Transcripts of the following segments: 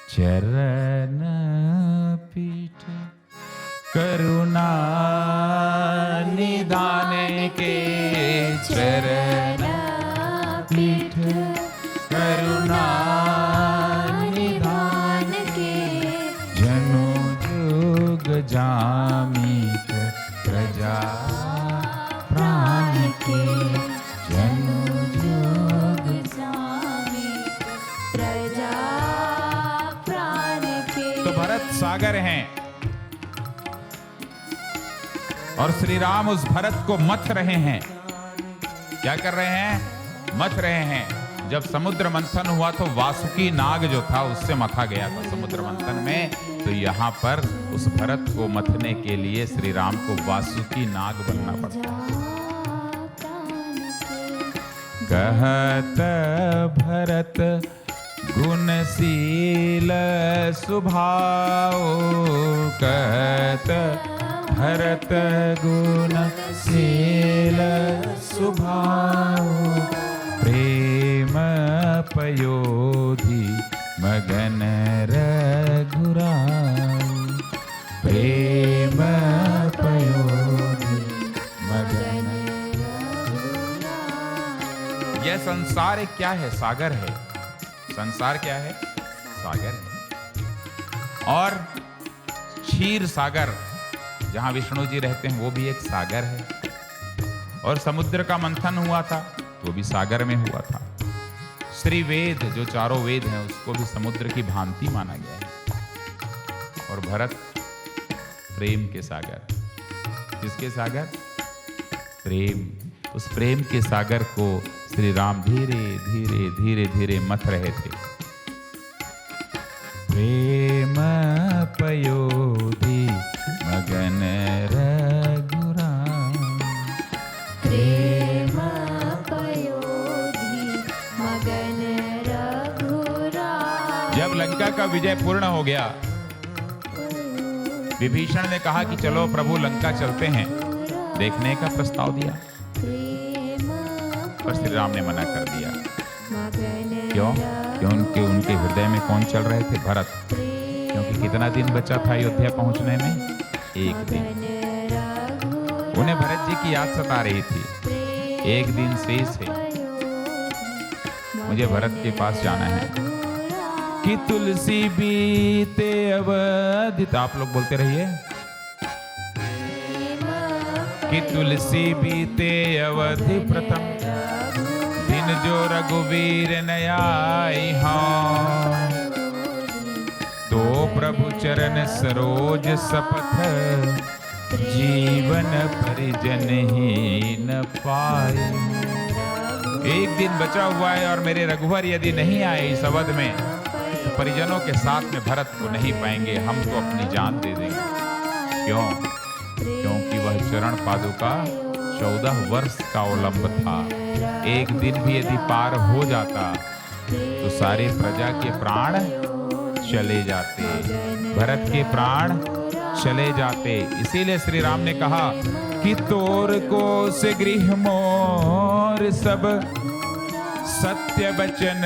चरण पीठ करुणा निधान के, चरण पीठ करुणा निधान के, जनु जुग जामित प्रजा प्राण के, जनु जुग जामित प्रजा प्राण के। तो भरत सागर हैं और श्री राम उस भरत को मथ रहे हैं। क्या कर रहे हैं? मथ रहे हैं। जब समुद्र मंथन हुआ तो वासुकी नाग जो था उससे मथा गया था समुद्र मंथन में, तो यहाँ पर उस भरत को मथने के लिए श्री राम को वासुकी नाग बनना पड़ता है। कहत भरत गुणशील स्वभाव, कहत भरत गुणशील स्वभाव, प्रेम पयोधि मगन रघुराई, प्रेम पयोधि मगन रघुराई। यह संसार क्या है? सागर है। संसार क्या है? सागर है। और क्षीर सागर जहां विष्णु जी रहते हैं वो भी एक सागर है। और समुद्र का मंथन हुआ था तो भी सागर में हुआ था। श्री वेद जो चारों वेद हैं उसको भी समुद्र की भांति माना गया है। और भरत प्रेम के सागर। किसके सागर? प्रेम। उस प्रेम के सागर को श्री राम धीरे धीरे धीरे धीरे मथ रहे थे। प्रेम पयोधि मगन रघुराई, प्रेम पयोधि मगन रघुराई। जब लंका का विजय पूर्ण हो गया, विभीषण ने कहा कि चलो प्रभु लंका चलते हैं, देखने का प्रस्ताव दिया, पर श्री राम ने मना कर दिया। क्यों? क्योंकि उनके हृदय में कौन चल रहे थे? भरत। क्योंकि कितना दिन बचा था अयोध्या पहुंचने में? एक दिन। उन्हें भरत जी की याद सता रही थी। एक दिन शेष है, मुझे भरत के पास जाना है। कि तुलसी बीते अवधि, आप लोग बोलते रहिए। कि तुलसी बीते अवधि प्रथम दिन, जो रघुवीर न आई हाँ। तो प्रभु चरण सरोज सपथ, जीवन परिजन ही न पाए। एक दिन बचा हुआ है और मेरे रघुवर यदि नहीं आए इस अवध में तो परिजनों के साथ में भरत को नहीं पाएंगे, हम तो अपनी जान दे देंगे। क्यों? क्योंकि वह चरण पादुका 14 वर्ष का अवलंब था। एक दिन भी यदि पार हो जाता तो सारे प्रजा के प्राण चले जाते, भरत के प्राण चले जाते। इसीलिए श्री राम ने कहा कि तोर को से गृह मोर सब, सत्य वचन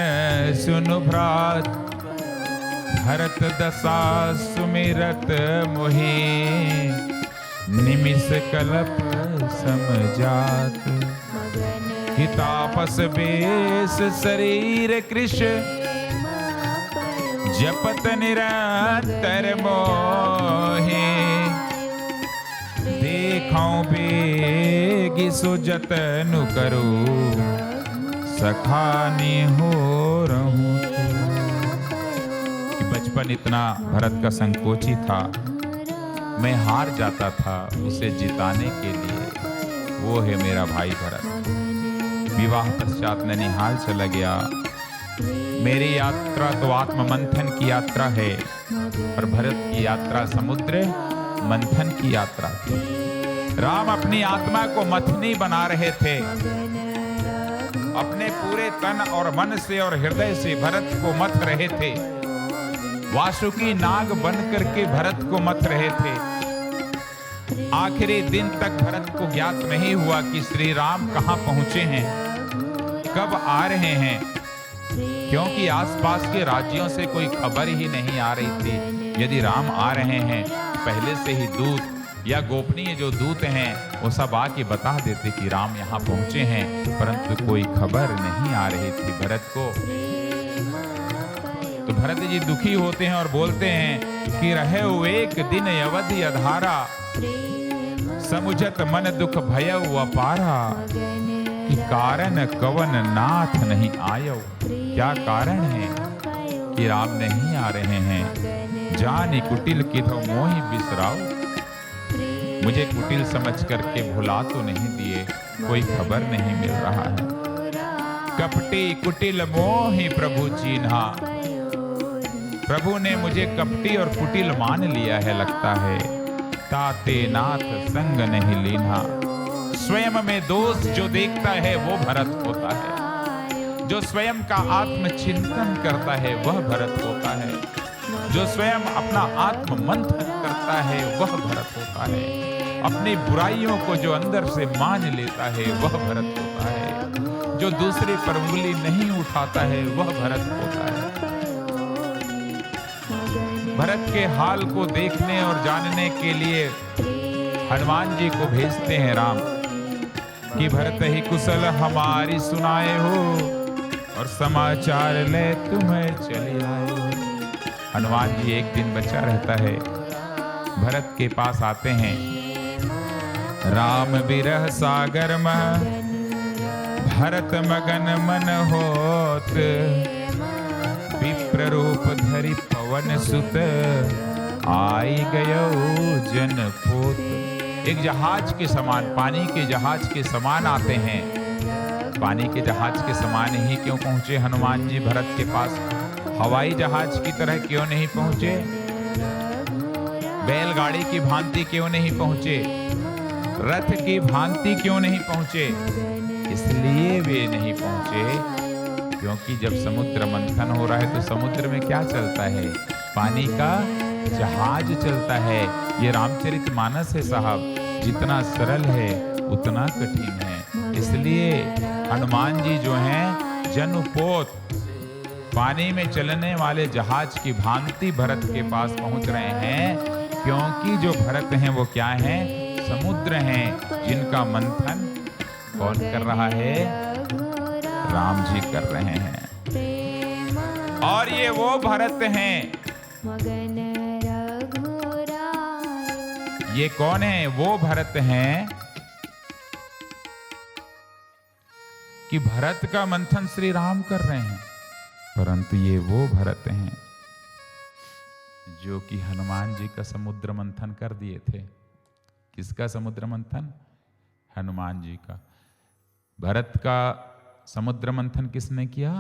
सुनु भ्रात। भरत दशा सुमिरत मोहि, निमिष कलप समझात। कि तापस बेस शरीर कृश, जपत निरंतर मोहि। देखौं बेगी सो जतनु करो, सखानी हो रहूं। कि बचपन इतना भरत का संकोची था, मैं हार जाता था उसे जिताने के लिए। वो है मेरा भाई भरत। विवाह पश्चात ननिहाल चला गया। मेरी यात्रा तो आत्म मंथन की यात्रा है, और भरत की यात्रा समुद्र मंथन की यात्रा थी। राम अपनी आत्मा को मथनी बना रहे थे। अपने पूरे तन और मन से और हृदय से भरत को मथ रहे थे। वासुकी नाग बन करके भरत को मथ रहे थे। आखिरी दिन तक भरत को ज्ञात नहीं हुआ कि श्री राम कहां पहुंचे हैं, कब आ रहे हैं। क्योंकि आसपास के राज्यों से कोई खबर ही नहीं आ रही थी। यदि राम आ रहे हैं, पहले से ही दूत या गोपनीय जो दूत हैं वो सब आके बता देते कि राम यहाँ पहुंचे हैं, परंतु कोई खबर नहीं आ रही थी भरत को। तो भरत जी दुखी होते हैं और बोलते हैं कि रहे एक दिन अवधि अधारा, समुझत मन दुख भयउ अपारा, कि कारण कवन नाथ नहीं आयो। क्या कारण है कि राम नहीं आ रहे हैं? जानी कुटिल किधो मोहि बिसराओ, मुझे कुटिल समझ करके भुला तो नहीं दिए, कोई खबर नहीं मिल रहा है। कपटी कुटिल मोहि प्रभु चीन्हा, प्रभु ने मुझे कपटी और कुटिल मान लिया है लगता है। ताते नाथ संग नहीं लीन्हा, स्वयं में दोष जो देखता है वो भरत होता है। जो स्वयं का आत्मचिंतन करता है वह भरत होता है। जो स्वयं अपना आत्म मंथन करता है वह भरत होता है। अपनी बुराइयों को जो अंदर से मान लेता है वह भरत होता है। जो दूसरे पर उंगली नहीं उठाता है वह भरत होता है। भरत के हाल को देखने और जानने के लिए हनुमान जी को भेजते हैं राम कि भरत ही कुशल हमारी सुनाए हो, और समाचार ले तुम्हें चले आए हो। हनुमान जी एक दिन बचा रहता है, भरत के पास आते हैं। राम बिरह सागर में भरत मगन मन होत, विप्र रूप धरि पवन सुत, आई गयो जनपोत। एक जहाज के समान, पानी के जहाज के समान आते हैं। पानी के जहाज के समान ही क्यों पहुंचे हनुमान जी भरत के पास? हवाई जहाज की तरह क्यों नहीं पहुंचे? बैलगाड़ी की भांति क्यों नहीं पहुंचे? रथ की भांति क्यों नहीं पहुंचे? इसलिए वे नहीं पहुंचे क्योंकि जब समुद्र मंथन हो रहा है तो समुद्र में क्या चलता है? पानी का जहाज चलता है। ये रामचरितमानस है साहब, जितना सरल है उतना कठिन है। इसलिए हनुमान जी जो हैं जनुपोत, पानी में चलने वाले जहाज की भांति भरत के पास पहुंच रहे हैं, क्योंकि जो भरत हैं वो क्या हैं? समुद्र हैं, जिनका मंथन कौन कर रहा है? राम जी कर रहे हैं। और ये वो भरत हैं। ये कौन है? वो भरत हैं कि भरत का मंथन श्री राम कर रहे हैं, परंतु ये वो भरत हैं जो कि हनुमान जी का समुद्र मंथन कर दिए थे। किसका समुद्र मंथन? हनुमान जी का। भरत का समुद्र मंथन किसने किया?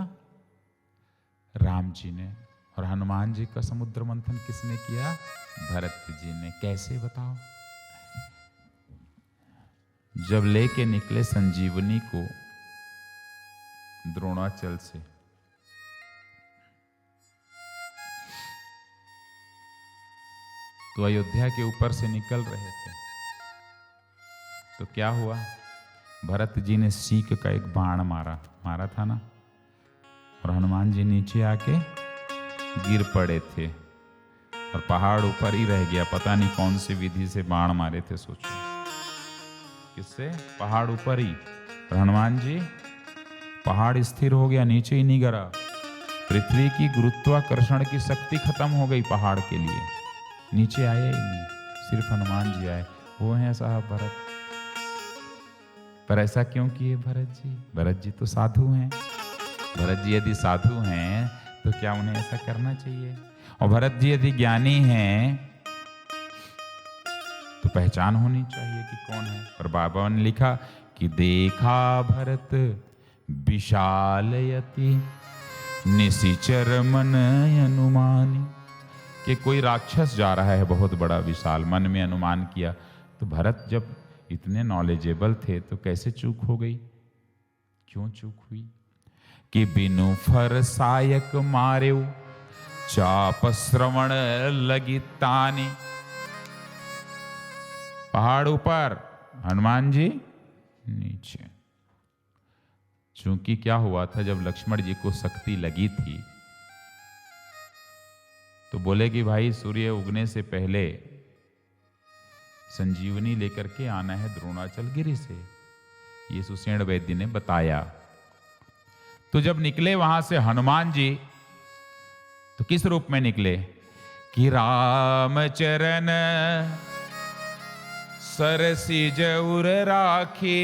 राम जी ने। और हनुमान जी का समुद्र मंथन किसने किया? भरत जी ने। कैसे बताओ? जब लेके निकले संजीवनी को द्रोणाचल से, तो अयोध्या के ऊपर से निकल रहे थे, तो क्या हुआ? भरत जी ने सीक का एक बाण मारा था ना, और हनुमान जी नीचे आके गिर पड़े थे और पहाड़ ऊपर ही रह गया। पता नहीं कौन सी विधि से बाण मारे थे, सोचो। किससे? पहाड़ ऊपर ही। और हनुमान जी, पहाड़ स्थिर हो गया, नीचे ही नहीं गिरा। पृथ्वी की गुरुत्वाकर्षण की शक्ति खत्म हो गई पहाड़ के लिए, नीचे आए ही नहीं, सिर्फ हनुमान जी आए। वो हैं साहब भरत। पर ऐसा क्यों किए भरत जी? भरत जी तो साधु हैं। भरत जी यदि साधु हैं तो क्या उन्हें ऐसा करना चाहिए? और भरत जी यदि ज्ञानी हैं तो पहचान होनी चाहिए कि कौन है। और बाबा ने लिखा कि देखा भरत विशालयति निशिचर मन अनुमानी, कि कोई राक्षस जा रहा है बहुत बड़ा विशाल, मन में अनुमान किया। तो भरत जब इतने नॉलेजेबल थे तो कैसे चूक हो गई? क्यों चूक हुई? कि बिनु फर सायक मारेउ, चाप श्रवण लगी तानी। पहाड़ ऊपर, हनुमान जी नीचे। चूंकि क्या हुआ था, जब लक्ष्मण जी को शक्ति लगी थी तो बोले कि भाई सूर्य उगने से पहले संजीवनी लेकर के आना है द्रोणाचल गिरी से। ये सुषेण वैद्य ने बताया। तो जब निकले वहां से हनुमान जी, तो किस रूप में निकले कि राम चरण सरसिज उर राखी।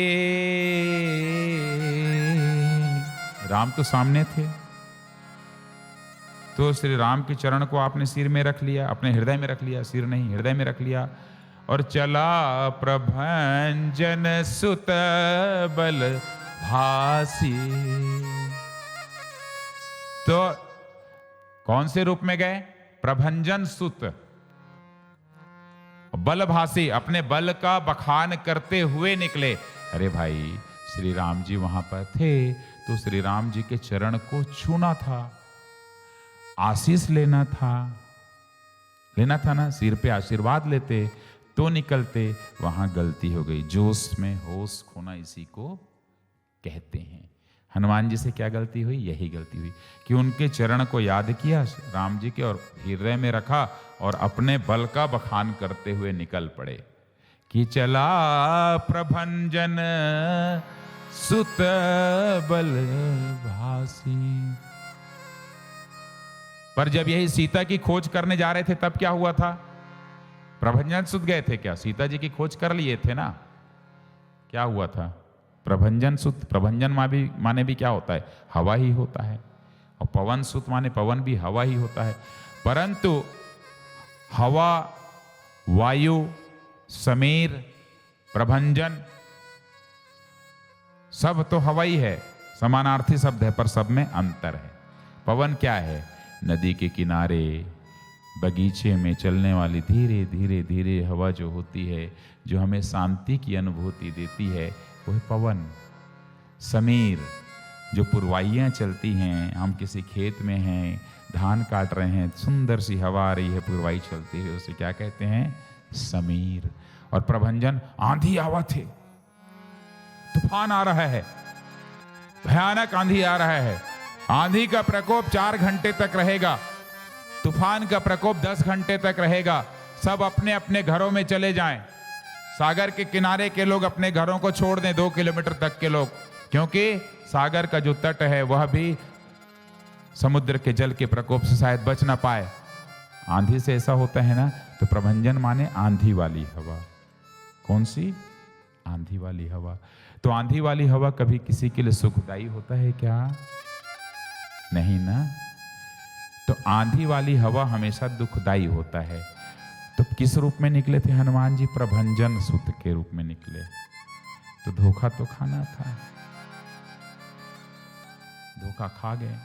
राम तो सामने थे, तो श्री राम के चरण को आपने सिर में रख लिया, अपने हृदय में रख लिया, सिर नहीं हृदय में रख लिया, और चला प्रभंजन सुत बल भासी। तो कौन से रूप में गए? प्रभंजन सुत बलभासी, अपने बल का बखान करते हुए निकले। अरे भाई, श्री राम जी वहां पर थे तो श्री राम जी के चरण को छूना था, आशीष लेना था ना, सिर पे आशीर्वाद लेते तो निकलते। वहां गलती हो गई। जोश में होश खोना इसी को कहते हैं। हनुमान जी से क्या गलती हुई? यही गलती हुई कि उनके चरण को याद किया राम जी के और हृदय में रखा और अपने बल का बखान करते हुए निकल पड़े कि चला प्रभंजन सुत बल भासी। पर जब यही सीता की खोज करने जा रहे थे तब क्या हुआ था? प्रभंजन सुत गए थे क्या? सीता जी की खोज कर लिए थे ना। क्या हुआ था? प्रभंजन सुत, प्रभंजन माने भी क्या होता है? हवा ही होता है। और पवन सुत माने पवन भी हवा ही होता है। परंतु हवा, वायु, समीर, प्रभंजन सब तो हवा ही है, समानार्थी शब्द है, पर सब में अंतर है। पवन क्या है? नदी के किनारे बगीचे में चलने वाली धीरे धीरे धीरे हवा जो होती है, जो हमें शांति की अनुभूति देती है, वो है पवन। समीर, जो पुरवाइयाँ चलती हैं, हम किसी खेत में हैं, धान काट रहे हैं, सुंदर सी हवा आ रही है, पुरवाई चलती है, उसे क्या कहते हैं? समीर। और प्रभंजन, आंधी आवा थे, तूफान आ रहा है, भयानक आंधी आ रहा है। आंधी का प्रकोप 4 घंटे तक रहेगा, तूफान का प्रकोप 10 घंटे तक रहेगा। सब अपने अपने घरों में चले जाएं। सागर के किनारे के लोग अपने घरों को छोड़ दें, 2 किलोमीटर तक के लोग, क्योंकि सागर का जो तट है वह भी समुद्र के जल के प्रकोप से शायद बच ना पाए। आंधी से ऐसा होता है ना। तो प्रभंजन माने आंधी वाली हवा। कौन सी? आंधी वाली हवा। तो आंधी वाली हवा कभी किसी के लिए सुखदायी होता है क्या? नहीं ना। तो आंधी वाली हवा हमेशा दुखदायी होता है। तो किस रूप में निकले थे हनुमान जी? प्रभंजन सुत के रूप में निकले। तो धोखा तो खाना था, धोखा खा गए।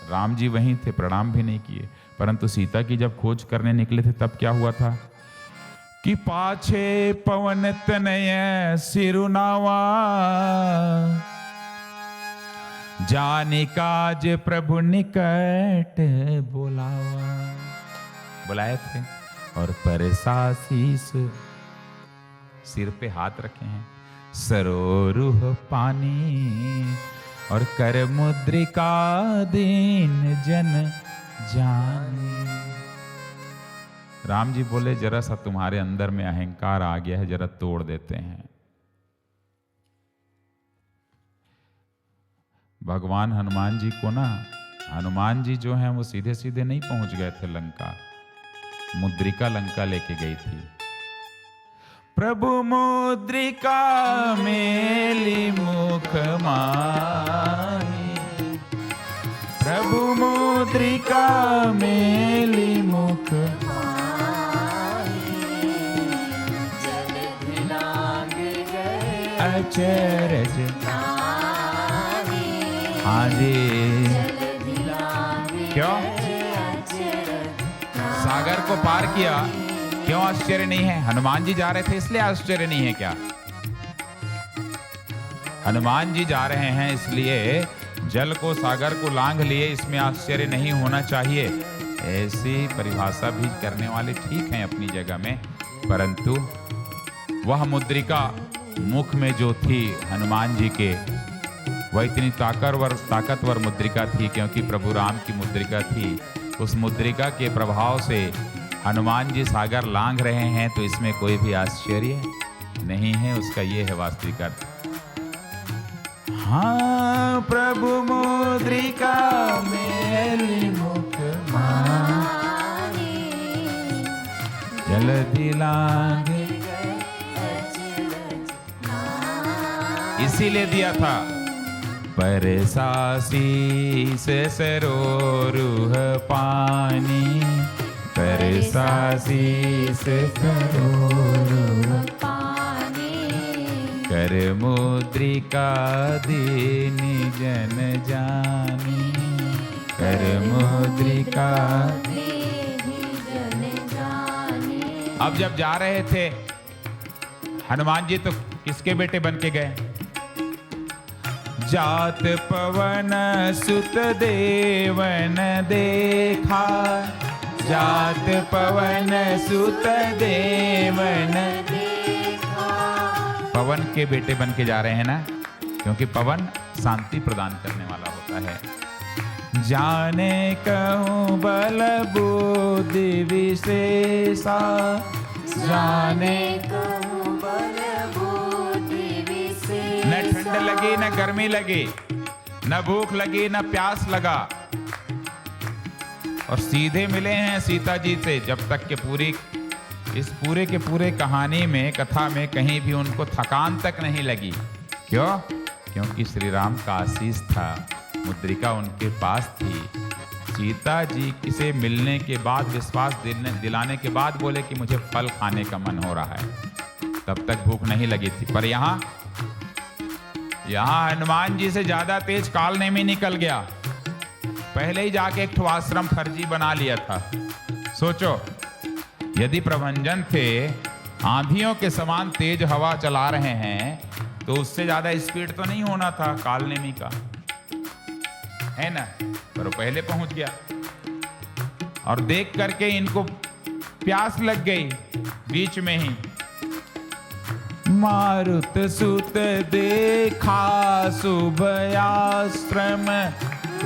राम जी वहीं थे, प्रणाम भी नहीं किए। परंतु सीता की जब खोज करने निकले थे तब क्या हुआ था कि पाछे पवन तनय सिरुनावा, जाने काज प्रभु निकट बुलावा। बुलाए थे और परसासीस, सिर पे हाथ रखे हैं, सरोरुह पानी और कर मुद्रिका दीन जन जाने। राम जी बोले, जरा सा तुम्हारे अंदर में अहंकार आ गया है, जरा तोड़ देते हैं। भगवान हनुमान जी को ना, हनुमान जी जो हैं वो सीधे सीधे नहीं पहुंच गए थे लंका, मुद्रिका लंका लेके गई थी। प्रभु मुद्रिका मेली मुख माही, प्रभु मुद्रिका मेली मुख अचरज। हाँ जी, क्यों? सागर को पार किया, क्यों आश्चर्य नहीं है? हनुमान जी जा रहे थे इसलिए आश्चर्य नहीं है क्या? हनुमान जी जा रहे हैं इसलिए जल को, सागर को लांघ लिए, इसमें आश्चर्य नहीं होना चाहिए। ऐसी परिभाषा भी करने वाले ठीक हैं अपनी जगह में, परंतु वह मुद्रिका मुख में जो थी हनुमान जी के, वह इतनी ताकतवर मुद्रिका थी क्योंकि प्रभु राम की मुद्रिका थी। उस मुद्रिका के प्रभाव से हनुमान जी सागर लांघ रहे हैं, तो इसमें कोई भी आश्चर्य नहीं है। उसका ये है वास्तविक अर्थ। हाँ, प्रभु मुद्रिका मेरी मुख मारे, जल्दी लांघे, इसीलिए दिया था। परसासी से सरोरुह पानी, परसासी से सरोरुह पानी, कर मुद्रिका दीनी जन जानी, कर मुद्रिका। जन जानी। अब जब जा रहे थे हनुमान जी तो किसके बेटे बन के गए? जात पवन सुत देवन देखा, जात पवन सुत देवन। पवन के बेटे बन के जा रहे हैं ना, क्योंकि पवन शांति प्रदान करने वाला होता है। जाने कहूँ बल बुद्धि विशेषा, जाने कहूँ बल बुद्धि विशेषा। न ठंड लगी न गर्मी लगी, न भूख लगी न प्यास लगा, और सीधे मिले हैं सीता जी से। जब तक के इस पूरे के पूरे कहानी में, कथा में कहीं भी उनको थकान तक नहीं लगी। क्यों? क्योंकि श्री राम का आशीष था, मुद्रिका उनके पास थी। सीता जी से मिलने के बाद, विश्वास दिलाने के बाद बोले कि मुझे फल खाने का मन हो रहा है, तब तक भूख नहीं लगी थी। पर यहाँ हनुमान जी से ज्यादा तेज कालनेमी निकल गया। पहले ही जाके एक आश्रम फर्जी बना लिया था। सोचो, यदि प्रभंजन थे, आंधियों के समान तेज हवा चला रहे हैं, तो उससे ज्यादा स्पीड तो नहीं होना था कालनेमी का, है ना? पर वो पहले पहुंच गया, और देख करके इनको प्यास लग गई बीच में ही। मारुत सुत देखा शुभ आश्रम,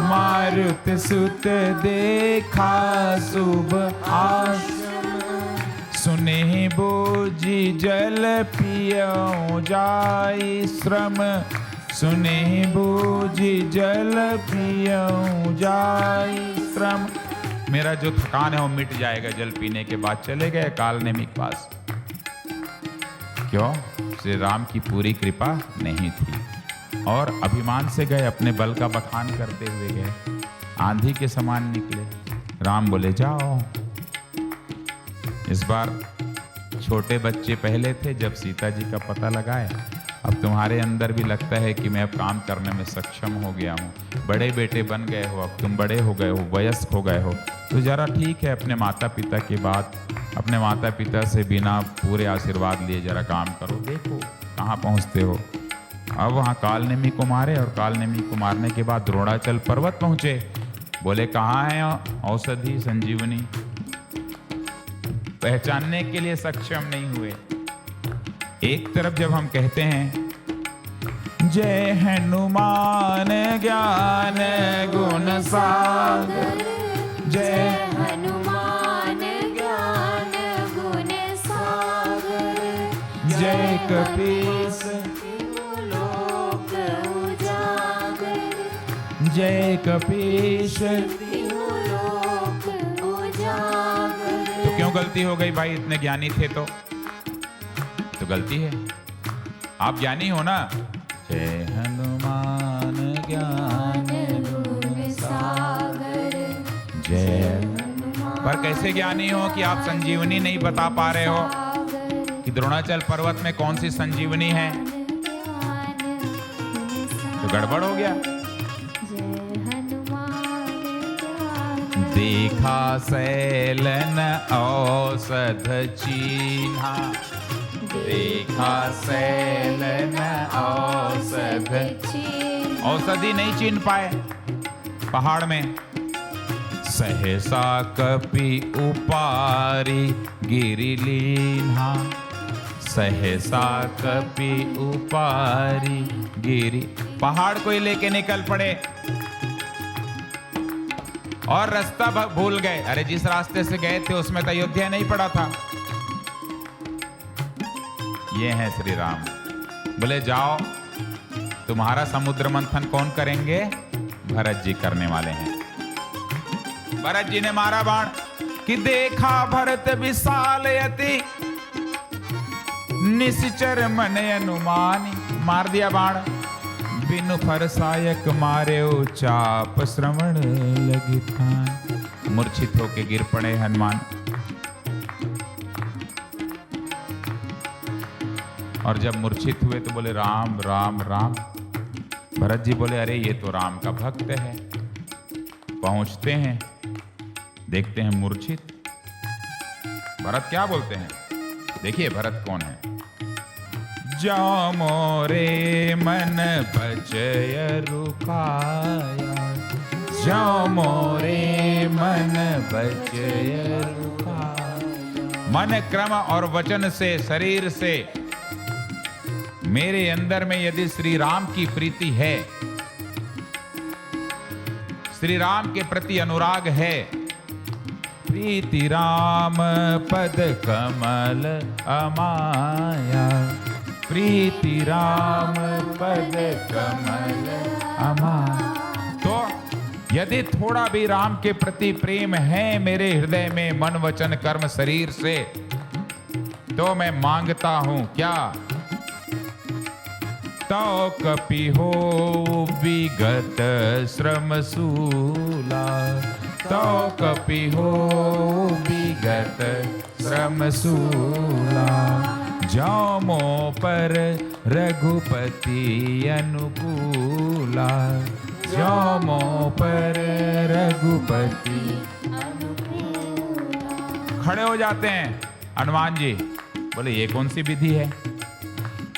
मारुत सुत देखा शुभ आश्रम। सुने बोझी जल पियो जाई श्रम, सुने बोझी जल पियो जाई श्रम। मेरा जो थकान है वो मिट जाएगा जल पीने के बाद। चले गए कालनेमी के पास। क्यों? श्री राम की पूरी कृपा नहीं थी, और अभिमान से गए, अपने बल का बखान करते हुए गए। आंधी के समान निकले। राम बोले जाओ। इस बार छोटे बच्चे पहले थे, जब सीता जी का पता लगाए। अब तुम्हारे अंदर भी लगता है कि मैं अब काम करने में सक्षम हो गया हूँ, बड़े बेटे बन गए हो, अब तुम बड़े हो गए हो, वयस्क हो गए हो, तो जरा ठीक है, अपने माता पिता के बाद, अपने माता पिता से बिना पूरे आशीर्वाद लिए जरा काम करो, देखो कहाँ पहुँचते हो। अब वहाँ कालनेमी को मारे, और कालनेमी को मारने के बाद द्रोणाचल पर्वत पहुँचे। बोले कहाँ है औषधि संजीवनी? पहचानने के लिए सक्षम नहीं हुए। एक तरफ जब हम कहते हैं जय हनुमान ज्ञान गुण सागर, जय हनुमान ज्ञान गुण सागर, जय कपीस लोक उजागर, जय कपीश। लोक उजागर। तो क्यों गलती हो गई भाई? इतने ज्ञानी थे तो गलती है। आप ज्ञानी हो ना? जय हनुमान ज्ञान गुण सागर, जय। पर कैसे ज्ञानी हो कि आप संजीवनी नहीं बता पा रहे हो कि द्रोणाचल पर्वत में कौन सी संजीवनी है? तो गड़बड़ हो गया। देखा सैलन औषध चीन्हा, देखा सैलन औषध। औषधि नहीं चीन पाए पहाड़ में। सहसा कपि उपारी गिरिलीन्हा, सहसा कपि उपारी गिरी। पहाड़ को ही लेके निकल पड़े और रास्ता भूल गए। अरे जिस रास्ते से गए थे उसमें तो अयोध्या नहीं पड़ा था। ये हैं श्री राम। बोले जाओ, तुम्हारा समुद्र मंथन कौन करेंगे? भरत जी करने वाले हैं। भरत जी ने मारा बाण कि देखा भरत विशाल यति निश्चर मन अनुमान। मार दिया बाण, बिनु फरसायक मारे चाप श्रवण लगी थान। मूर्छित होके गिर पड़े हनुमान। और जब मूर्छित हुए तो बोले राम राम राम। भरत जी बोले अरे ये तो राम का भक्त है। पहुंचते हैं, देखते हैं मूर्छित। भरत क्या बोलते हैं, देखिए भरत कौन है। जाओ मोरे मन बचय रुकाया, जाओ मोरे मन बचय रुकाया। मन क्रम और वचन से, शरीर से मेरे अंदर में यदि श्री राम की प्रीति है, श्री राम के प्रति अनुराग है, प्रीति राम पद कमल अमाया, प्रीति राम पद कमल अमाया। तो यदि थोड़ा भी राम के प्रति प्रेम है मेरे हृदय में, मन वचन कर्म शरीर से, तो मैं मांगता हूं क्या? तो कपि हो विगत श्रम सूला, तो कपि हो विगत श्रम सूला। जाओ मो पर रघुपति अनुकूला, जाओ मो पर रघुपति अनुकूला। खड़े हो जाते हैं हनुमान जी। बोले ये कौन सी विधि है?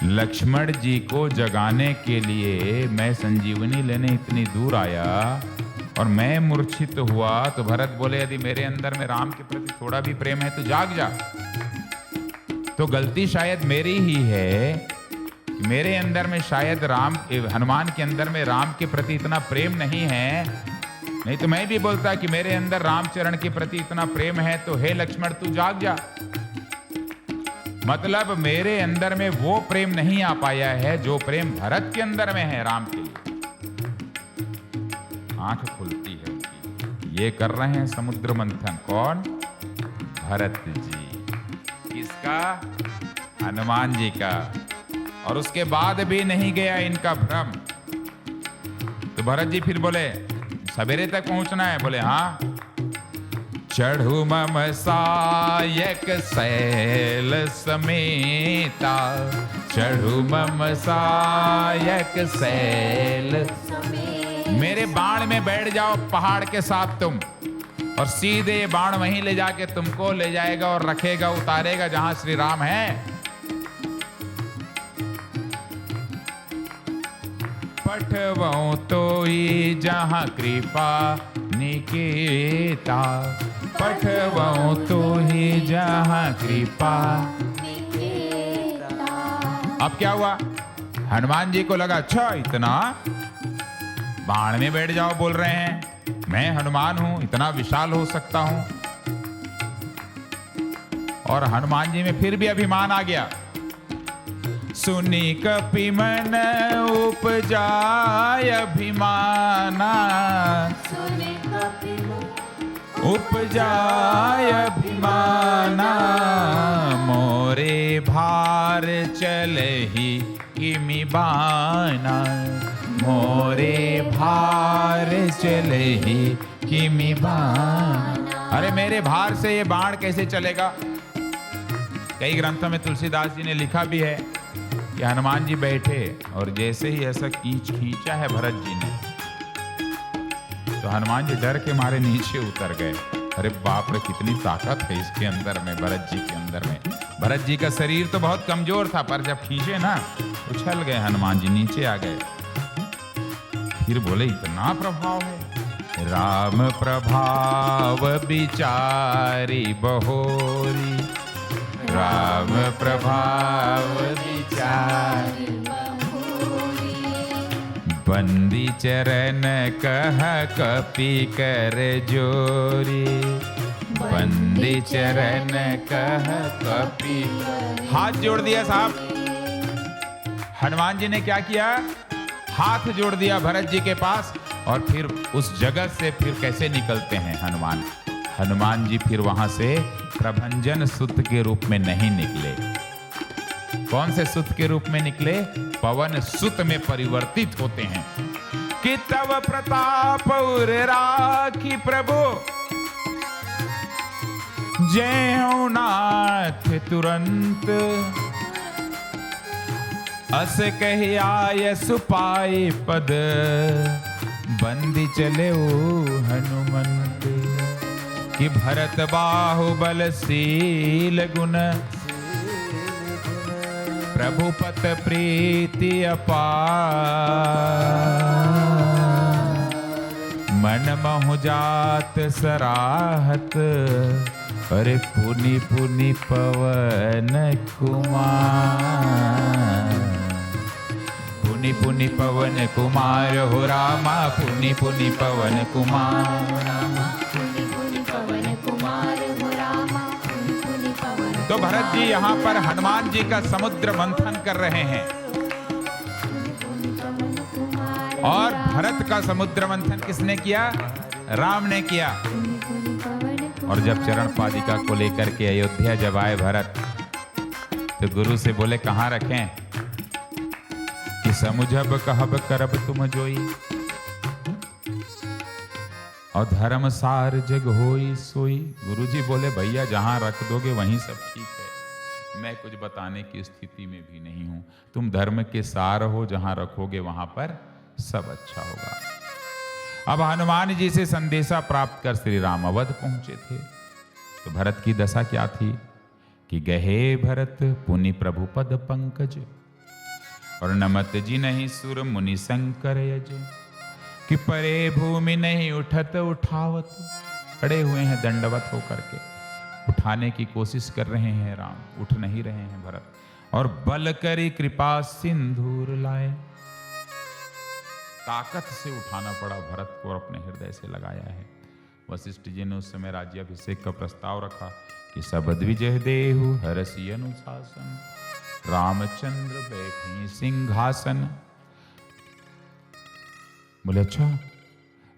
लक्ष्मण जी को जगाने के लिए मैं संजीवनी लेने इतनी दूर आया और मैं मूर्छित हुआ तो भरत बोले यदि मेरे अंदर में राम के प्रति थोड़ा भी प्रेम है तो जाग जा। तो गलती शायद मेरी ही है, मेरे अंदर में शायद राम, हनुमान के अंदर में राम के प्रति इतना प्रेम नहीं है। नहीं तो मैं भी बोलता कि मेरे अंदर रामचरण के प्रति इतना प्रेम है तो हे लक्ष्मण तू जाग जा। मतलब मेरे अंदर में वो प्रेम नहीं आ पाया है जो प्रेम भरत के अंदर में है राम के लिए। आंख खुलती है उनकी। ये कर रहे हैं समुद्र मंथन। कौन? भरत जी। किसका? हनुमान जी का। और उसके बाद भी नहीं गया इनका भ्रम। तो भरत जी फिर बोले सवेरे तक पहुंचना है। बोले हाँ। चढ़ू मम सायक सैल समेता, चढ़ू मम सायक सैल। मेरे बाण में बैठ जाओ पहाड़ के साथ तुम, और सीधे बाण वहीं ले जाके तुमको ले जाएगा और रखेगा, उतारेगा जहां श्री राम है। पठवों तो ही जहां कृपा निकेता, पठवों तो ही जहां कृपा निकेता। अब क्या हुआ? हनुमान जी को लगा अच्छा इतना बाण में बैठ जाओ बोल रहे हैं, मैं हनुमान हूं, इतना विशाल हो सकता हूं। और हनुमान जी में फिर भी अभिमान आ गया। सुनी कपि मन उपजाय अभिमाना, सुनी कपि उपजाय अभिमाना। मोरे भार चलहि किमि बाना, मोरे भार चलहि किमि बाना। अरे मेरे भार से ये बाण कैसे चलेगा? कई ग्रंथों में तुलसीदास जी ने लिखा भी है कि हनुमान जी बैठे और जैसे ही ऐसा खींचा है भरत जी ने, तो हनुमान जी डर के मारे नीचे उतर गए। अरे बाप रे कितनी ताकत है इसके अंदर में, भरत जी के अंदर में। भरत जी का शरीर तो बहुत कमजोर था, पर जब खींचे ना उछल गए हनुमान जी, नीचे आ गए। फिर बोले इतना प्रभाव है। राम प्रभाव विचारी बहोरी, राम प्रभाव विचार बंदी चरण कह कपि कर जोरी बंदी चरण कह कपि। हाथ जोड़ दिया साहब। हनुमान जी ने क्या किया? हाथ जोड़ दिया भरत जी के पास। और फिर उस जगत से फिर कैसे निकलते हैं हनुमान? हनुमान जी फिर वहां से प्रभंजन सुत के रूप में नहीं निकले। कौन से सुत के रूप में निकले? पवन सुत में परिवर्तित होते हैं। कि तव प्रताप उर राखी प्रभु जय हो नाथ तुरंत अस कहि आय सुपाय पद बंदी चले ओ हनुमंत। कि भरत बाहुबल शील गुण प्रभुपत प्रीति अपार मन महु जात सराहत अरे पुनि पुनि पवन कुमार। पुनि पुनि पवन कुमार हो रामा पुनि पुनि पवन कुमार। तो भरत जी यहाँ पर हनुमान जी का समुद्र मंथन कर रहे हैं। और भरत का समुद्र मंथन किसने किया? राम ने किया। और जब चरण पादिका को लेकर के अयोध्या जब आए भरत, तो गुरु से बोले कहाँ रखें? कि समुझब कहब करब तुम जोई और धर्म सार जग होई सोई। गुरुजी बोले भैया जहां रख दोगे वहीं सब ठीक है, मैं कुछ बताने की स्थिति में भी नहीं हूं। तुम धर्म के सार हो, जहां रखोगे वहां पर सब अच्छा होगा। अब हनुमान जी से संदेशा प्राप्त कर श्री राम अवध पहुंचे थे। तो भरत की दशा क्या थी? कि गहे भरत पुनि प्रभु पद पंकज और नमत जी नहीं सुर मुनि शंकर यज। कि परे भूमि नहीं उठत उठावत, खड़े हुए हैं दंडवत होकर के, उठाने की कोशिश कर रहे हैं राम, उठ नहीं रहे हैं भरत। और बल करी कृपा सिंदूर लाए, ताकत से उठाना पड़ा भरत को और अपने हृदय से लगाया है। वशिष्ठ जी ने उस समय राज्याभिषेक का प्रस्ताव रखा कि सब द्विजय देहु हरसि अनुशासन रामचंद्र बैठे सिंहासन। बोले अच्छा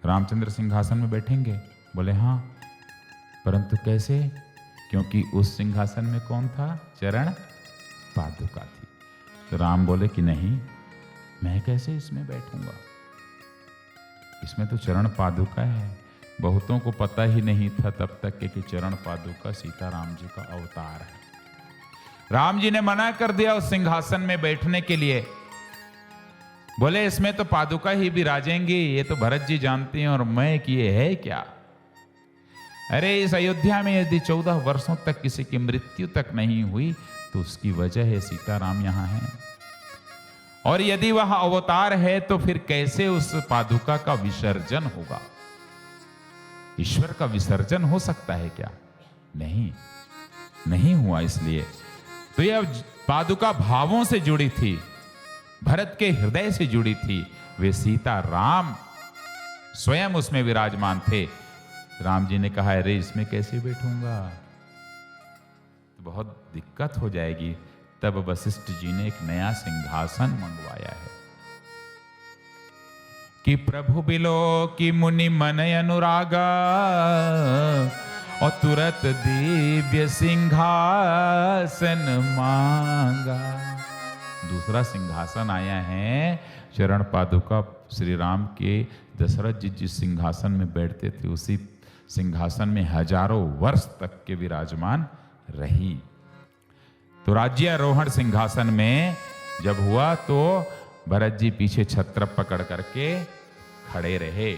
रामचंद्र सिंहासन में बैठेंगे? बोले हाँ, परंतु कैसे? क्योंकि उस सिंहासन में कौन था? चरण पादुका थी। तो राम बोले कि नहीं, मैं कैसे इसमें बैठूंगा, इसमें तो चरण पादुका है। बहुतों को पता ही नहीं था तब तक कि चरण पादुका सीताराम जी का अवतार है। राम जी ने मना कर दिया उस सिंहासन में बैठने के लिए। बोले इसमें तो पादुका ही विराजेंगी, ये तो भरत जी जानते हैं और मैं किए है क्या। अरे इस अयोध्या में यदि 14 वर्षों तक किसी की मृत्यु तक नहीं हुई तो उसकी वजह है सीताराम यहाँ हैं। और यदि वह अवतार है तो फिर कैसे उस पादुका का विसर्जन होगा? ईश्वर का विसर्जन हो सकता है क्या? नहीं, नहीं हुआ। इसलिए तो यह पादुका भावों से जुड़ी थी, भरत के हृदय से जुड़ी थी। वे सीता राम स्वयं उसमें विराजमान थे। राम जी ने कहा अरे इसमें कैसे बैठूंगा, तो बहुत दिक्कत हो जाएगी। तब वशिष्ठ जी ने एक नया सिंहासन मंगवाया है कि प्रभु बिलो की मुनि मन अनुरागा और तुरंत दिव्य सिंहासन मांगा। दूसरा सिंहासन आया है, चरण पादुका श्री राम के दशरथ जी जिस सिंहासन में बैठते थे उसी सिंहासन में हजारों वर्ष तक के विराजमान रही। तो राज्यारोहण सिंहासन में जब हुआ तो भरत जी पीछे छत्र पकड़ करके खड़े रहे।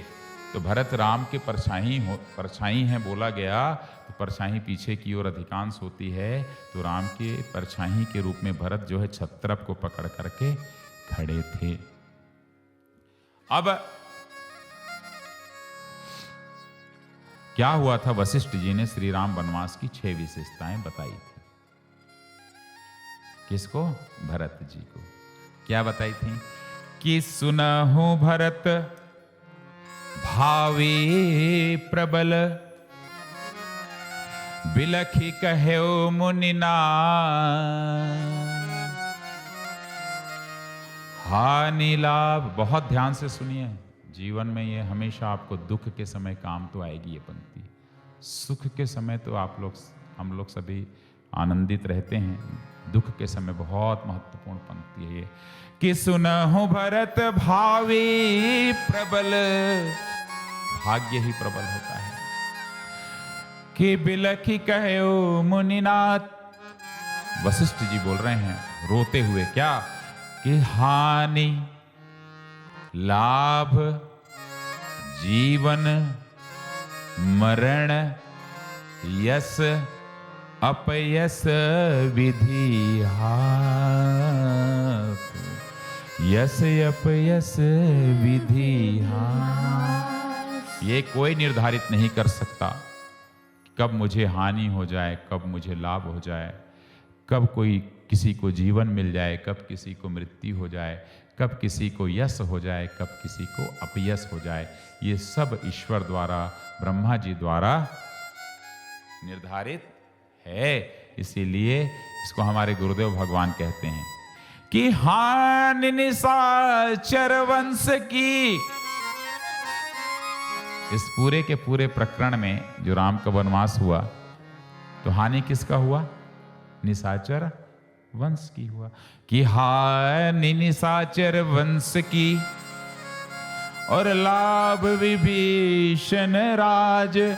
तो भरत राम के परछाई हैं बोला गया, तो परछाई पीछे की ओर अधिकांश होती है। तो राम के परछाई के रूप में भरत जो है छत्र को पकड़ करके खड़े थे। अब क्या हुआ था? वशिष्ठ जी ने श्री राम वनवास की 6 विशेषताएं बताई थी। किसको? भरत जी को। क्या बताई थी? कि सुनहु भरत भावी प्रबल, बिलखी कह्यो मुनिना, हानि लाभ। बहुत ध्यान से सुनिए, जीवन में ये हमेशा आपको दुख के समय काम तो आएगी ये पंक्ति। सुख के समय तो हम लोग सभी आनंदित रहते हैं, दुख के समय बहुत महत्वपूर्ण पंक्ति है ये। कि सुनहु भरत भावी प्रबल, भाग्य ही प्रबल होता है। कि बिलखी कह्यो मुनिनाथ, वशिष्ठ जी बोल रहे हैं रोते हुए, क्या? कि हानि लाभ जीवन मरण यस अपयस विधि हाथ, यस अपयस विधि हाथ। ये कोई निर्धारित नहीं कर सकता कब मुझे हानि हो जाए, कब मुझे लाभ हो जाए, कब कोई किसी को जीवन मिल जाए, कब किसी को मृत्यु हो जाए, कब किसी को यश हो जाए, कब किसी को अपयश हो जाए। ये सब ईश्वर द्वारा, ब्रह्मा जी द्वारा निर्धारित है। इसीलिए इसको हमारे गुरुदेव भगवान कहते हैं कि हानि निशाचर वंश की। इस पूरे के पूरे प्रकरण में जो राम का वनवास हुआ, तो हानि किसका हुआ? निशाचर वंश की हुआ। कि हानि निशाचर वंश की, और लाभ विभीषण राज।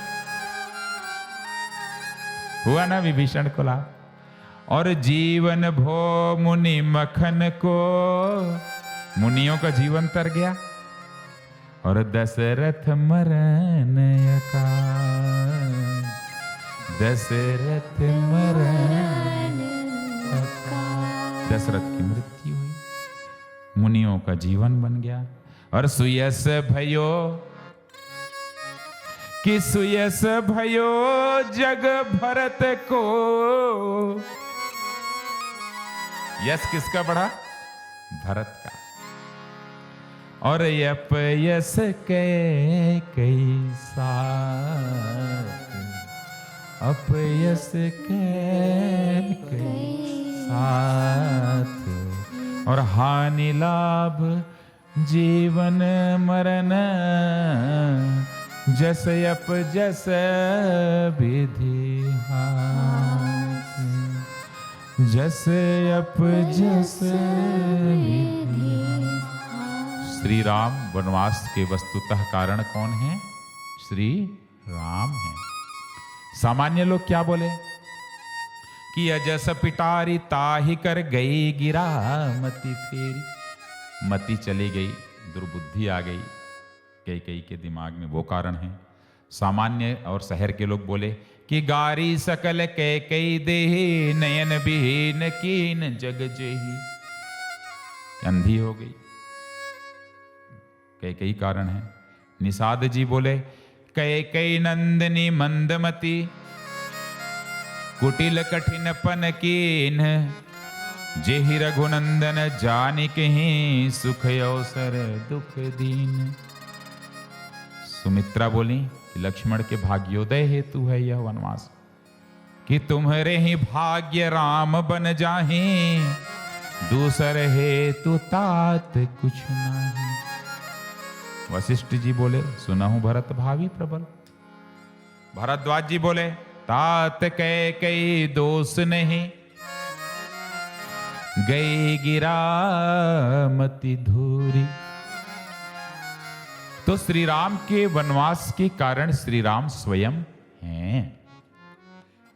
हुआ ना विभीषण को लाभ। और जीवन भो मुनि मखन को, मुनियों का जीवन तर गया। और दशरथ मरण अकाल, दशरथ मरण अकाल, दशरथ की मृत्यु हुई, मुनियों का जीवन बन गया। और सुयस भयो, कि सुयस भयो जग भरत को। यश किसका बढ़ा? भरत का। और यपयस के कई साथ, अपयस के कई साथ। और हानि लाभ जीवन मरण, जस अप जस विधि हाथ, जस अप जस विधि। श्री राम वनवास के वस्तुतः कारण कौन है? श्री राम है। सामान्य लोग क्या बोले कि अजस पिटारी ताहि कर गई गिरा मति फेरी। मति चली गई, दुर्बुद्धि आ गई कई के दिमाग में, वो कारण है। सामान्य और शहर के लोग बोले कि गारी सकल कई देहि, नयन विहीन कीन जग जेहि। अंधी हो गई, कई कारण है। निषाद जी बोले कई नंदनी मंदमती, कुटिल कठिन पन कीन, जेहि रघुनंदन जानिकहि, सुख अवसर दुख दीन। सुमित्रा बोली कि लक्ष्मण के भाग्योदय हेतु है यह वनवास, कि तुम्हारे ही भाग्य राम बन जाहि, दूसर हेतु तात कुछ नहीं। वशिष्ठ जी बोले सुनहु भरत भावी प्रबल। भरद्वाज जी बोले तात कई दोष नहीं, गई गिरा मति धूरी। तो श्री राम के वनवास के कारण श्री राम स्वयं हैं।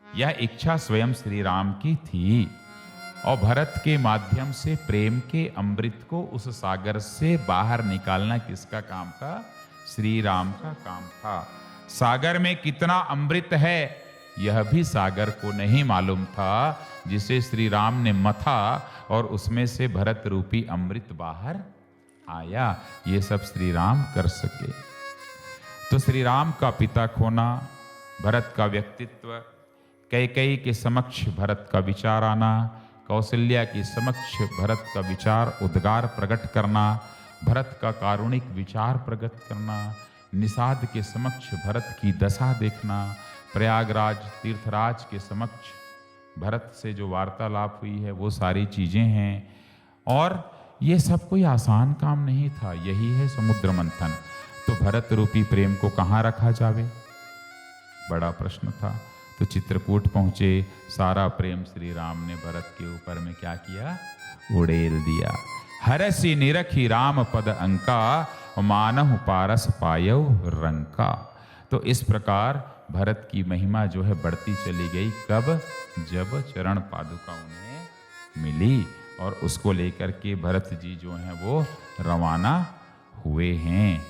यह इच्छा स्वयं श्री राम की थी, और भरत के माध्यम से प्रेम के अमृत को उस सागर से बाहर निकालना किसका काम था? श्री राम का काम था। सागर में कितना अमृत है यह भी सागर को नहीं मालूम था, जिसे श्री राम ने मथा और उसमें से भरत रूपी अमृत बाहर आया। ये सब श्री राम कर सके। तो श्री राम का पिता खोना, भरत का व्यक्तित्व, कई के समक्ष भरत का विचार आना, कौशल्या की समक्ष भरत का विचार उद्गार प्रकट करना, भरत का कारुणिक विचार प्रकट करना, निषाद के समक्ष भरत की दशा देखना, प्रयागराज तीर्थराज के समक्ष भरत से जो वार्तालाप हुई है वो सारी चीजें हैं। और ये सब कोई आसान काम नहीं था, यही है समुद्र मंथन। तो भरत रूपी प्रेम को कहाँ रखा जावे, बड़ा प्रश्न था। तो चित्रकूट पहुंचे, सारा प्रेम श्री राम ने भरत के ऊपर में क्या किया, उड़ेल दिया। हरसि निरखी राम पद अंका, मानहु पारस पायौ रंका। तो इस प्रकार भरत की महिमा जो है बढ़ती चली गई। कब, जब चरण पादुका उन्हें मिली और उसको लेकर के भरत जी जो हैं वो रवाना हुए हैं।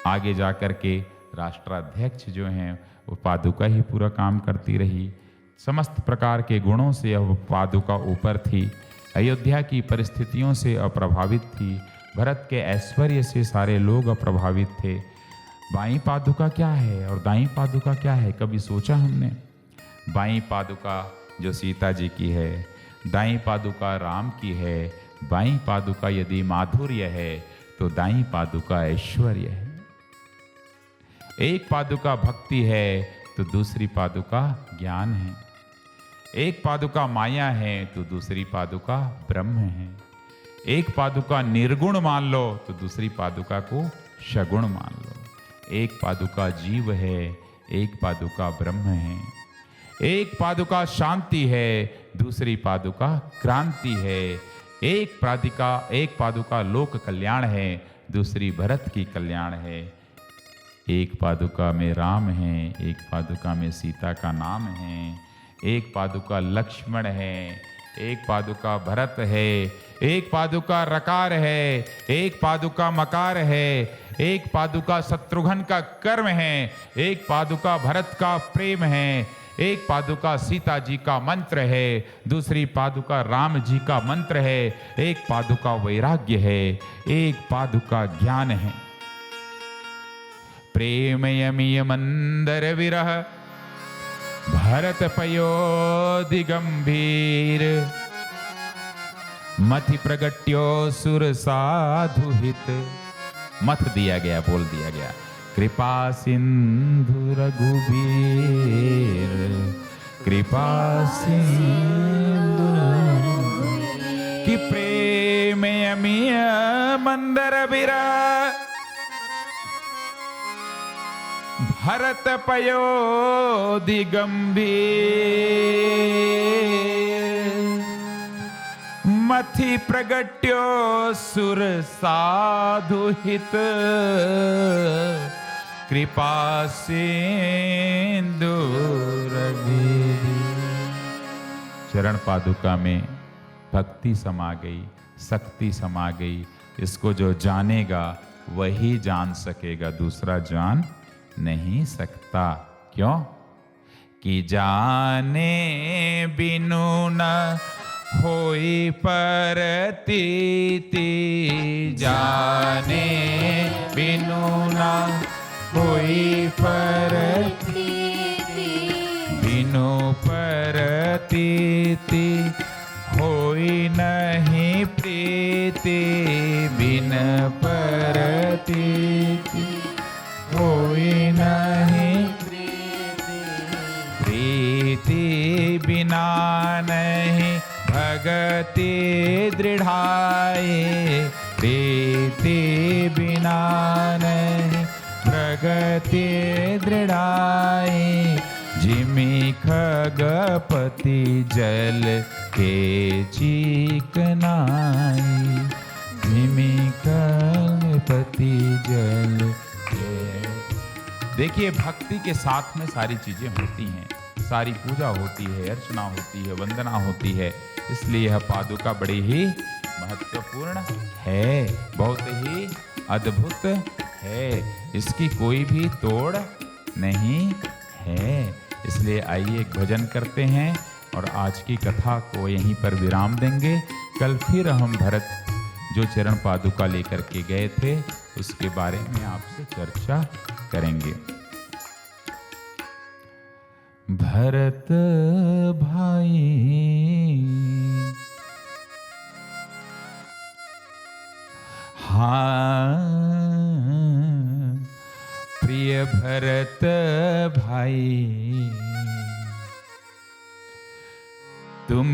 आगे जा कर के राष्ट्राध्यक्ष जो हैं वो पादुका ही पूरा काम करती रही। समस्त प्रकार के गुणों से अब पादुका ऊपर थी, अयोध्या की परिस्थितियों से अप्रभावित थी, भरत के ऐश्वर्य से सारे लोग अप्रभावित थे। बाईं पादुका क्या है और दाईं पादुका क्या है, कभी सोचा हमने? बाईं पादुका जो सीता जी की है, दाईं पादुका राम की है। बाईं पादुका यदि माधुर्य है तो दाईं पादुका ऐश्वर्य है। एक पादुका भक्ति है तो दूसरी पादुका ज्ञान है। एक पादुका माया है तो दूसरी पादुका ब्रह्म है। एक पादुका निर्गुण मान लो तो दूसरी पादुका को सगुण मान लो। एक पादुका जीव है, एक पादुका ब्रह्म है। एक पादुका शांति है, दूसरी पादुका क्रांति है। एक पादुका लोक कल्याण है, दूसरी भरत की कल्याण है। एक पादुका में राम है, एक पादुका में सीता का नाम है। एक पादुका लक्ष्मण है, एक पादुका भरत है। एक पादुका रकार है, एक पादुका मकार है। एक पादुका शत्रुघ्न का कर्म है, एक पादुका भरत का प्रेम है। एक पादुका सीता जी का मंत्र है, दूसरी पादुका राम जी का मंत्र है। एक पादुका वैराग्य है, एक पादुका ज्ञान है। प्रेम यमीय मंदर विरह भरत पयोधि गंभीर। मथि प्रगट्यो सुर साधु हित। मथ दिया गया, बोल दिया गया। कृपा सिंधु रघुबीर, कृपा सिंधु कि प्रेम यमीय मंदर विरह भरत पयोधि गंभीर। मथि प्रगट्यो सुर साधु हित। कृपा सिंधु रघुबीर। चरण पादुका में भक्ति समा गई, शक्ति समा गई। इसको जो जानेगा वही जान सकेगा, दूसरा जान नहीं सकता। क्यों? कि जाने बिनु न होई परतीति। जाने बिनु न होई परतीति। बिनु परतीति होई नहीं प्रीति। बिन परतीति होई नहीं प्रीति। बिना नहीं भगति दृढ़ाई। प्रीति बिना नहीं प्रगति दृढ़ाई। जिमि खगपति जल के चिकनाई। जिमि खगपति जल के। देखिए, भक्ति के साथ में सारी चीजें होती हैं, सारी पूजा होती है, अर्चना होती है, वंदना होती है। इसलिए यह पादुका बड़ी ही महत्वपूर्ण है, बहुत ही अद्भुत है। इसकी कोई भी तोड़ नहीं है। इसलिए आइए एक भजन करते हैं और आज की कथा को यहीं पर विराम देंगे। कल फिर हम भरत जो चरण पादुका लेकर के गए थे उसके बारे में आपसे चर्चा करेंगे। भरत भाई हाँ प्रिय भरत भाई, तुम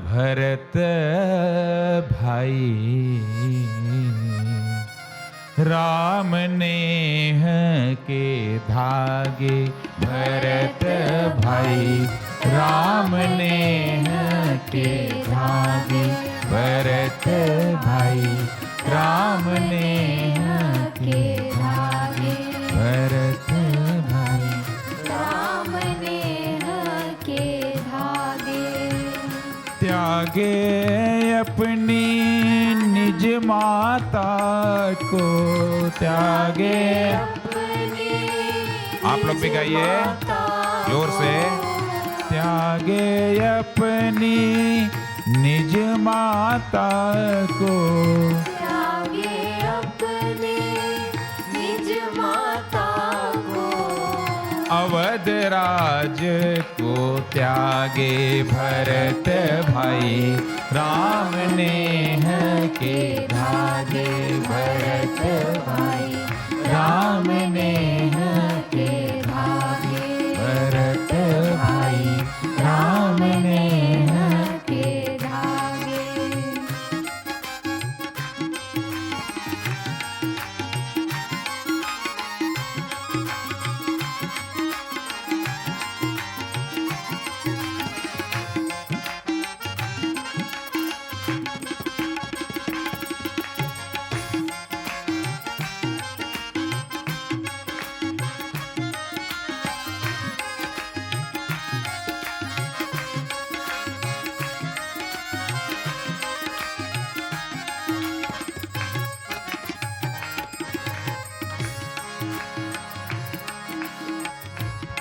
भरत भाई राम नेह के धागे, भरत भाई राम नेह के धागे, भरत भाई राम नेह के धागे, भरत भाई राम नेह के धागे। त्यागे अपनी निज माता को, त्यागे आप लोग भी गाइए जोर से। त्यागे अपनी निज माता को, त्यागे अपने निज माता को, अवध राज को त्यागे भरत भाई राम नेह के धागे, भरत भाई राम नेह के धागे, भरत भाई राम नेह के धागे।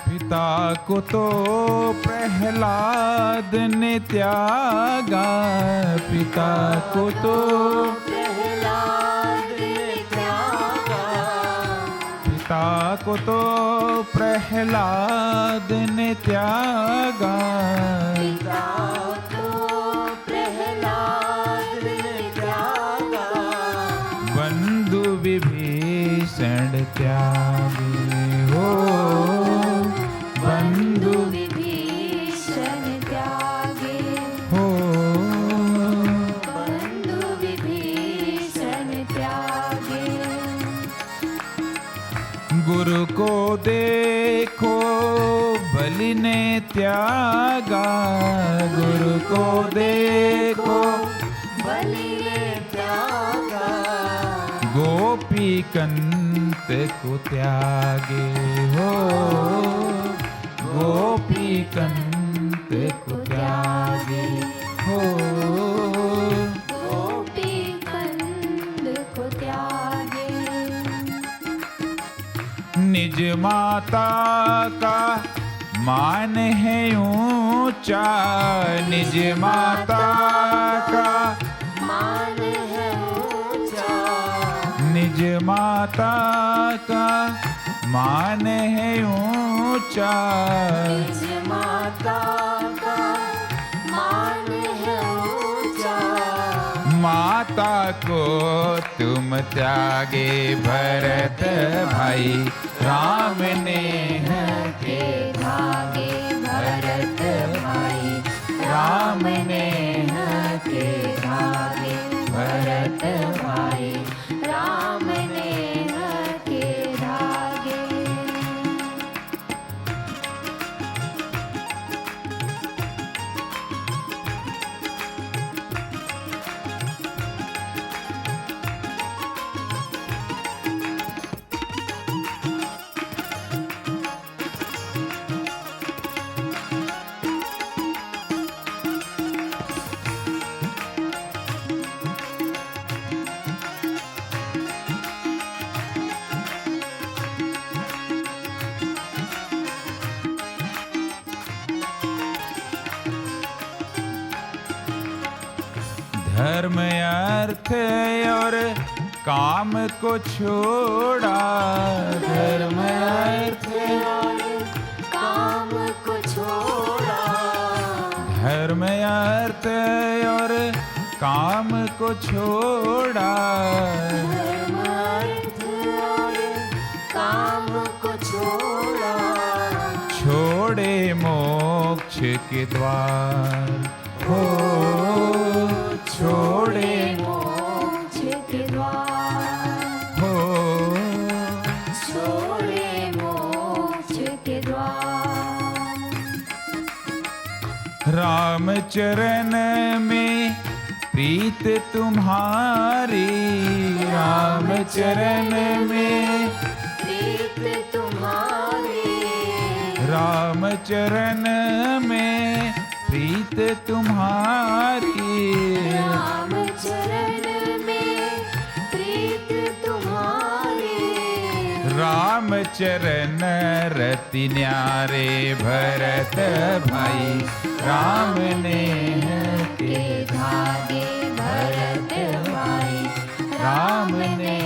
पिता को तो प्रहलाद ने त्यागा, पिता को तो प्रहलाद ने त्यागा, पिता को तो प्रहलाद ने त्यागा, पिता को प्रहलाद ने त्यागा, बंधु विभीषण त्यागे हो, बंधु विभीषण त्यागे हो, बंधु विभीषण त्यागे। गुरु को देखो बलि ने त्यागा, गुरु को देखो बलि ने त्यागा, गोपी कंत को त्यागे हो, गोपी कंत को त्यागे हो, गोपी कंद को त्यागे। निज माता का मान है ऊंचा, निज माता का मान है ऊंचा, निज माता का मान है ऊंचा, निज माता का मान है ऊंचा, माता को तुम त्यागे भरत भाई राम नेह के धागे, भरत भाई राम नेह के धागे, भरत भाई राम नेह के धागे। धर्म अर्थ और काम को छोड़ा, धर्म अर्थ और काम को छोड़ा, धर्म अर्थ और काम को छोड़ा, धर्म अर्थ और काम को छोड़ा, छोड़े मोक्ष के द्वार। हो छोड़े मोक्ष के द्वार, हो छोड़े मोक्ष के द्वार। राम चरण में प्रीत तुम्हारी, राम चरण में प्रीत तुम्हारी, राम चरण में प्रीत तुम्हारी, राम चरण में प्रीत तुम्हारी, राम चरण रति न्यारे भरत भाई, राम नेह के धागे भरत भाई, राम ने